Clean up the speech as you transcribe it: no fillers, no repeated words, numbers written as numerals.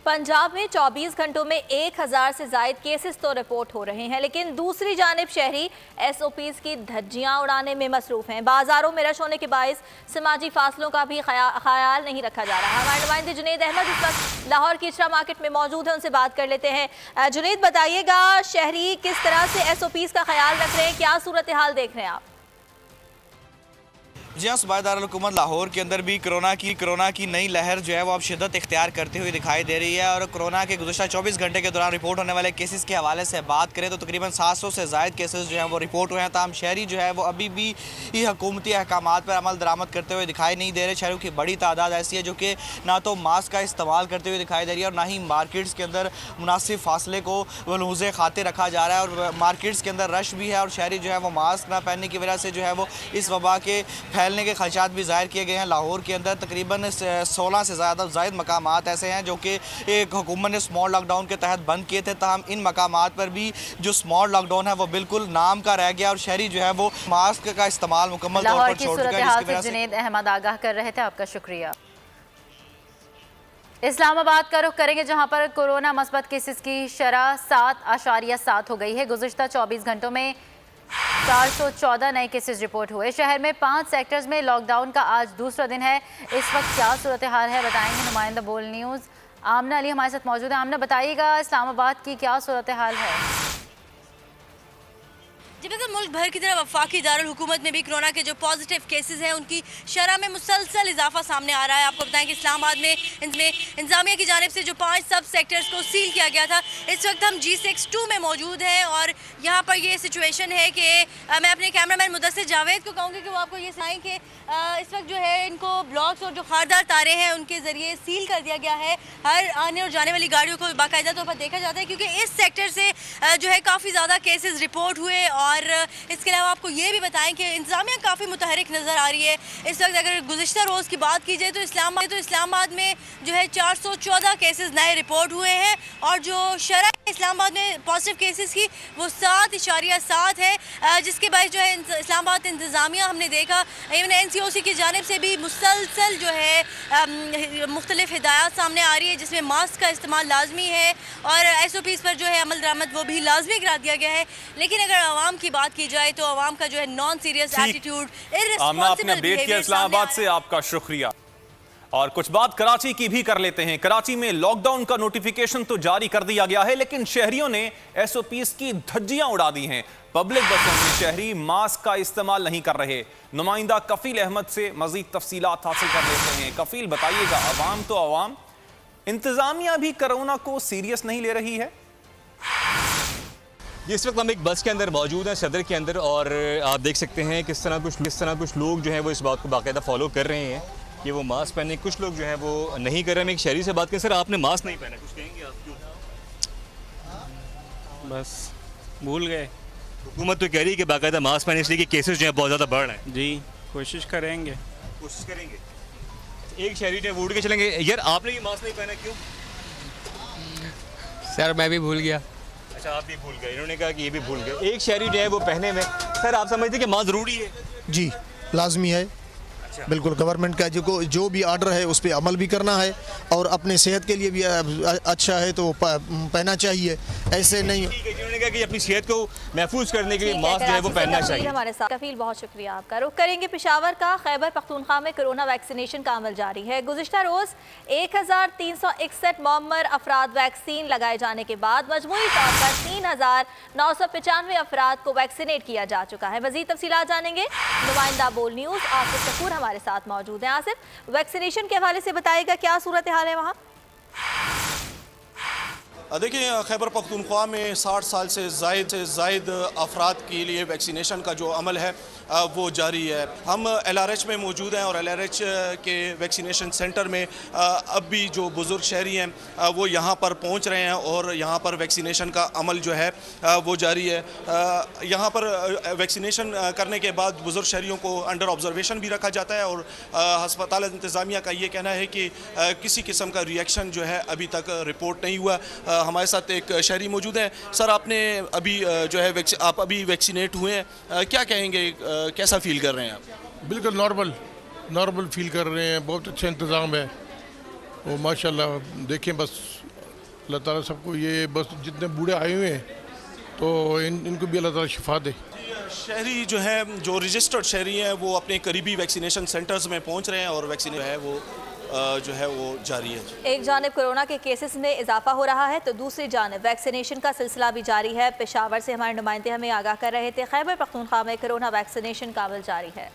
पंजाब में 24 घंटों में 1000 से ज़ायद केसेस तो रिपोर्ट हो रहे हैं, लेकिन दूसरी जानिब शहरी SOPs की धज्जियां उड़ाने में मसरूफ़ हैं। बाजारों में रश होने के बायस समाजी फासलों का भी ख्याल नहीं रखा जा रहा। हमारे नुमाइंदे जुनैद अहमद इस वक्त लाहौर की इचरा मार्केट में मौजूद है, उनसे बात कर लेते हैं। जुनैद, बताइएगा शहरी किस तरह से SOPs का ख्याल रख रहे हैं, क्या सूरत हाल देख रहे हैं आप? जी हाँ, सूबाई दारुल हुकूमत लाहौर के अंदर भी कोरोना की नई लहर जो है वो अब शिद्दत इख्तियार करते हुए दिखाई दे रही है। और कोरोना के गुज़श्ता 24 घंटे के दौरान रिपोर्ट होने वाले केसेस के हवाले से बात करें तो तकरीबन 700 से ज़ायद केसेस जो हैं वो रिपोर्ट हुए हैं। ताहम शहरी जो है वो अभी भी हुकूमती अहकामात पर अमल दरामद करते हुए दिखाई नहीं दे रहे। शहरों की बड़ी तादाद ऐसी है जो कि ना तो मास्क का इस्तेमाल करते हुए दिखाई दे रही है और ना ही मार्केट्स के अंदर मुनासिब फासले को मलहूज़े खाते रखा जा रहा है। और मार्केट्स के अंदर रश भी है और शहरी जो है वो मास्क ना पहनने की वजह से जो है वो इस वबा के फैलने के खदशात भी ज़ाहिर किए गए हैं। लाहौर के अंदर तकरीबन 16 से ज़ायद मकामात ऐसे हैं जो कि एक हुकूमत ने स्मॉल लॉकडाउन के तहत बंद किए थे। ताहम इन मकामात पर भी जो स्मॉल लॉकडाउन है वो बिल्कुल नाम का रह गया और शहरी जो है वो मास्क का इस्तेमाल मुकम्मल तौर पर छोड़ चुका है। जुनैद अहमद आगाह कर रहे थे, आपका शुक्रिया। इस्लामाबाद का रुख करेंगे जहां पर कोरोना मस्बत केसेस की शरह 7.7 हो गई है। गुज़िश्ता 24 घंटों में 414 नए केसेस रिपोर्ट हुए। शहर में 5 सेक्टर्स में लॉकडाउन का आज दूसरा दिन है। इस वक्त क्या सूरत हाल है बताएंगे नुमाइंदा बोल न्यूज़ आमना अली हमारे साथ मौजूद है। आमना, बताइएगा इस्लामाबाद की क्या सूरत हाल है? जी बिल्कुल, मुल्क भर की तरह वफाकी दारुल हुकूमत में भी कोरोना के जो पॉजिटिव केसेस हैं उनकी शरह में मुसलसल इजाफा सामने आ रहा है। आपको बताएं कि इस्लामाबाद में इंतजामिया की जानिब से जो 5 सब सेक्टर्स को सील किया गया था, इस वक्त हम G6-2 में मौजूद हैं और यहाँ पर ये सिचुएशन है कि मैं अपने कैमरामैन मुदस्सिर जावेद को कहूँगी कि वो आपको ये सुनाएं कि इस वक्त जो है इनको ब्लॉक्स और जो खारदार तारे हैं उनके ज़रिए सील कर दिया गया है। हर आने और जाने वाली गाड़ियों को बाकायदा तौर पर देखा जाता है क्योंकि इस सेक्टर से जो है काफ़ी ज़्यादा केसेस रिपोर्ट हुए। और इसके अलावा आपको ये भी बताएं कि इंतजामिया काफ़ी मुतहरिक नज़र आ रही है इस वक्त। अगर गुज़िश्ता रोज़ की बात की जाए तो इस्लामाबाद में जो है 414 केसेस नए रिपोर्ट हुए हैं और जो शरह इस्लामाबाद में पॉजिटिव केसेस की वो 7.7 है, जिसके बाद जो है इस्लामाबाद इंतजामिया हमने देखा इवन NCOC की जानिब से भी मुसलसल जो है मुख्तलिफ हिदायत सामने आ रही है जिसमें मास्क का इस्तेमाल लाजमी है और SOPs पर जो है अमल दरामद वो भी लाजमी करा दिया गया है। लेकिन अगर आवाम की बात की जाए तो आवाम का जो है नॉन सीरियस एटीट्यूड, आपने अपडेट किया इस्लामाबाद से, आपका शुक्रिया। और कुछ बात कराची की भी कर लेते हैं। कराची में लॉकडाउन का नोटिफिकेशन तो जारी कर दिया गया है लेकिन शहरियों ने SOPs की धज्जियां उड़ा दी हैं। पब्लिक बसों में शहरी मास्क का इस्तेमाल नहीं कर रहे। नुमाइंदा कफील अहमद से मजीद तफसीलात हासिल कर लेते हैं। कफील, बताइएगा, अवाम तो अवाम, इंतजामिया भी कोरोना को सीरियस नहीं ले रही है? इस वक्त हम एक बस के अंदर मौजूद हैं, सदर के अंदर, और आप देख सकते हैं किस तरह कुछ लोग जो हैं वो इस बात को बाकायदा फॉलो कर रहे हैं कि वो मास्क पहने। कुछ लोग जो हैं वो नहीं कर रहे। हम एक शहरी से बात करें। सर, आपने मास्क नहीं पहना, कुछ कहेंगे आप? क्यों? बस भूल गए। हुकूमत तो कह रही है कि बाकायदा मास्क पहने इसलिए कि केसेस जो हैं बहुत ज़्यादा बढ़ रहे हैं। जी, कोशिश करेंगे। एक शहरी ने वोट के चलेंगे। यार, आपने ये मास्क नहीं पहना, क्यों? सर, मैं भी भूल गया। अच्छा, आप भी भूल गए। इन्होंने कहा कि ये भी भूल गए। एक शहरी जो है वो पहने में। सर, आप समझते हैं कि मास्क ज़रूरी है? जी, लाजमी है। बिल्कुल, गवर्नमेंट का जो भी आर्डर है उस पर अमल भी करना है और अपने सेहत के लिए भी अच्छा है तो पहनना चाहिए, ऐसे नहीं। उन्होंने कहा कि अपनी सेहत को महफूज करने के लिए मास्क जो है वो पहनना चाहिए। हमारे साथ कफील, बहुत शुक्रिया आपका। रुख करेंगे पेशावर का। खैबर पख्तूनख्वा में कोरोना वैक्सीनेशन का अमल जारी है। गुज़िश्ता रोज़ 1361 मुअम्मर अफराद वैक्सीन लगाए जाने के बाद मजमूई तौर पर 3995 अफराद को वैक्सीनेट किया जा चुका है। मज़ीद तफसीलात जानेंगे नुमाइंदा बोल न्यूज़ आसिफ शकूर हमारे साथ मौजूद हैं। आसिफ, वैक्सीनेशन के हवाले से बताएगा क्या सूरत हाल है वहाँ? देखिए, खैबर पख्तूनख्वा में 60 साल से ज़ायद अफराद के लिए वैक्सीनेशन का जो अमल है वो जारी है। हम LRH में मौजूद हैं और LRH के वैक्सीनेशन सेंटर में अब भी जो बुज़ुर्ग शहरी हैं वो यहाँ पर पहुँच रहे हैं और यहाँ पर वैक्सीनेशन का अमल जो है वो जारी है। यहाँ पर वैक्सीनेशन करने के बाद बुज़ुर्ग शहरियों को अंडर ऑब्जर्वेशन भी रखा जाता है और हस्पताल इंतज़ामिया का ये कहना है कि किसी किस्म का रिएक्शन जो है अभी तक रिपोर्ट नहीं हुआ। हमारे साथ एक शहरी मौजूद हैं। सर, आपने अभी जो है आप अभी वैक्सीनेट हुए हैं, क्या कहेंगे, कैसा फील कर रहे हैं आप? बिल्कुल नॉर्मल फील कर रहे हैं। बहुत अच्छा इंतज़ाम है वो, माशाल्लाह। देखें, बस अल्लाह ताला सबको ये बस जितने बूढ़े आए हुए हैं तो इनको भी अल्लाह ताला शिफा दे। शहरी जो है, जो रजिस्टर्ड शहरी हैं, वो अपने करीबी वैक्सीनेशन सेंटर्स में पहुंच रहे हैं और वैक्सीन है वो जो है वो जारी है। एक जानिब कोरोना के केसेस में इजाफा हो रहा है तो दूसरी जानिब वैक्सीनेशन का सिलसिला भी जारी है। पेशावर से हमारे नुमाइंदे हमें आगाह कर रहे थे, खैबर पख्तूनख्वा में कोरोना वैक्सीनेशन का अमल जारी है।